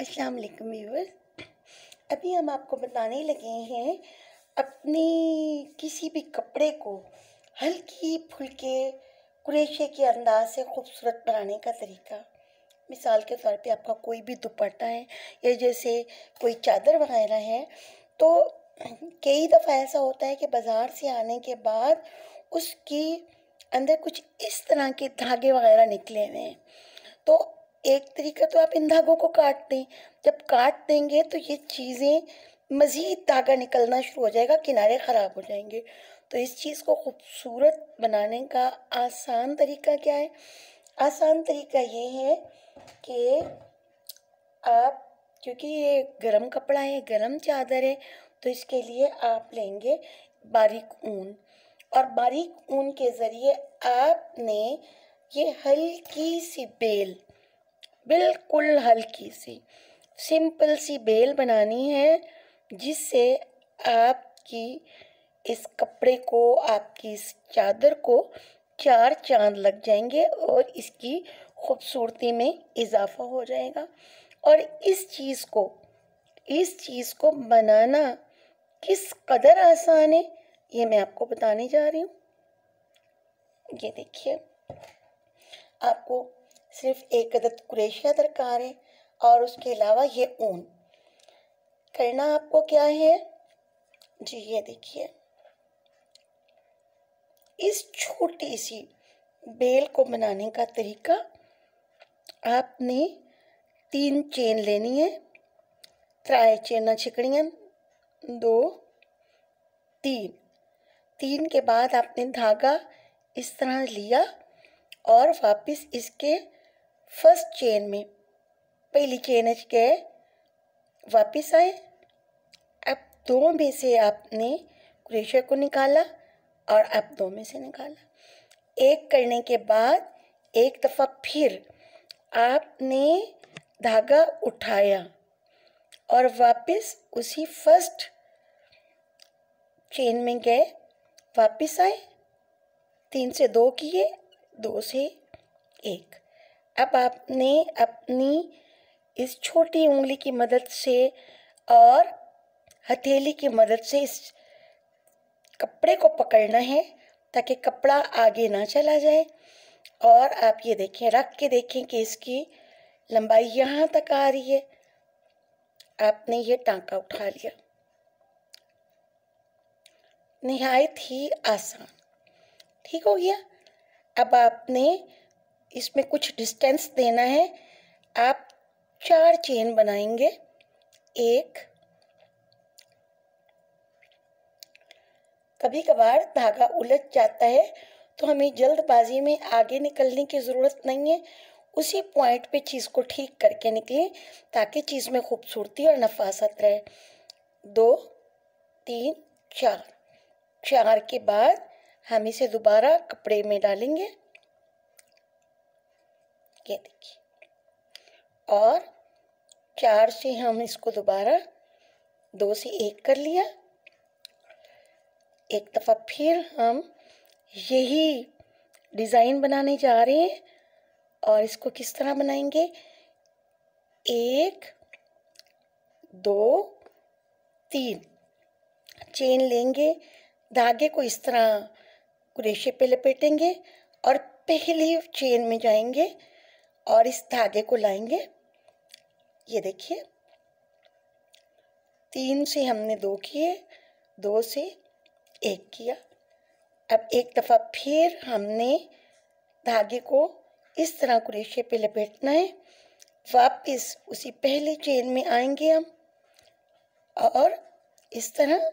अस्सलाम वालेकुम व्यूअर्स। अभी हम आपको बताने लगे हैं अपनी किसी भी कपड़े को हल्की फुल्के कुरेशे के अंदाज से खूबसूरत बनाने का तरीका। मिसाल के तौर पे आपका कोई भी दुपट्टा है या जैसे कोई चादर वगैरह है, तो कई दफ़ा ऐसा होता है कि बाज़ार से आने के बाद उसकी अंदर कुछ इस तरह के धागे वगैरह निकले हुए हैं। तो एक तरीका तो आप इन धागों को काट दें। जब काट देंगे तो ये चीज़ें मज़ीद धागा निकलना शुरू हो जाएगा, किनारे ख़राब हो जाएंगे। तो इस चीज़ को खूबसूरत बनाने का आसान तरीका क्या है? आसान तरीका ये है कि आप, क्योंकि ये गरम कपड़ा है, गरम चादर है, तो इसके लिए आप लेंगे बारीक ऊन, और बारीक ऊन के ज़रिए आपने ये हल्की सी बेल, बिल्कुल हल्की सी सिंपल सी बेल बनानी है, जिससे आपकी इस कपड़े को, आपकी इस चादर को चार चांद लग जाएंगे और इसकी खूबसूरती में इजाफा हो जाएगा। और इस चीज़ को बनाना किस कदर आसान है, ये मैं आपको बताने जा रही हूँ। ये देखिए, आपको सिर्फ एक अदद कुरेशिया दरकार है और उसके अलावा ये ऊन। करना आपको क्या है जी, ये देखिए, इस छोटी सी बेल को बनाने का तरीका, आपने 3 चेन लेनी है, त्राए चेना छिकड़ियाँ 2 3 के बाद आपने धागा इस तरह लिया और वापस इसके फर्स्ट चेन में, पहली चेन गए, वापस आए। अब 2 में से आपने क्रोशे को निकाला और अब 2 में से निकाला। एक करने के बाद एक दफ़ा फिर आपने धागा उठाया और वापस उसी फर्स्ट चेन में गए, वापस आए, 3 से 2 किए, 2 से 1। अब आपने अपनी इस छोटी उंगली की मदद से और हथेली की मदद से इस कपड़े को पकड़ना है ताकि कपड़ा आगे ना चला जाए। और आप ये देखें, रख के देखें कि इसकी लंबाई यहाँ तक आ रही है। आपने ये टांका उठा लिया, निहायत ही आसान, ठीक हो गया। अब आपने इसमें कुछ डिस्टेंस देना है। आप 4 चेन बनाएंगे, 1, कभी कभार धागा उलझ जाता है तो हमें जल्दबाजी में आगे निकलने की ज़रूरत नहीं है, उसी पॉइंट पे चीज़ को ठीक करके निकलें ताकि चीज़ में खूबसूरती और नफासत रहे। 2 3 4 के बाद हम इसे दोबारा कपड़े में डालेंगे, ये देखिए, और 4 से हम इसको दोबारा 2 से 1 कर लिया। एक दफ़ा फिर हम यही डिज़ाइन बनाने जा रहे हैं और इसको किस तरह बनाएंगे, 1 2 3 चेन लेंगे, धागे को इस तरह कुरेशे पे लपेटेंगे और पहली चेन में जाएंगे और इस धागे को लाएंगे। ये देखिए, 3 से हमने 2 किए, 2 से 1 किया। अब एक दफ़ा फिर हमने धागे को इस तरह कुरेशे पे लपेटना है, वापस उसी पहली चेन में आएंगे हम और इस तरह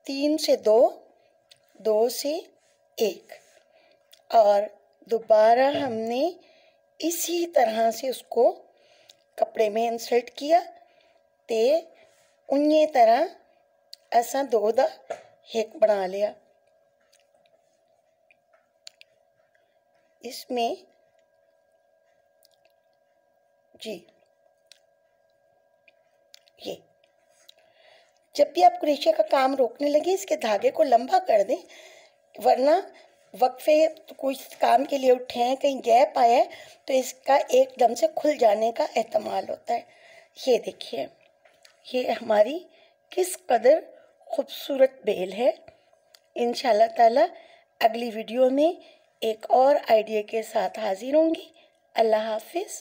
3 से 2, 2 से 1, और दोबारा हमने इसी तरह से उसको कपड़े में इंसर्ट किया ते उन्हीं तरह ऐसा 2 दा 1 बना लिया। इसमें जी, ये जब भी आप क्रोशे का काम रोकने लगे, इसके धागे को लंबा कर दें, वरना वक्फे तो कोई काम के लिए उठे हैं, कहीं गैप आया है तो इसका एकदम से खुल जाने का एहतमाल होता है। ये देखिए, ये हमारी किस कदर खूबसूरत बेल है। इंशाल्लाह ताला अगली वीडियो में एक और आइडिया के साथ हाजिर होंगी। अल्लाह हाफिज़।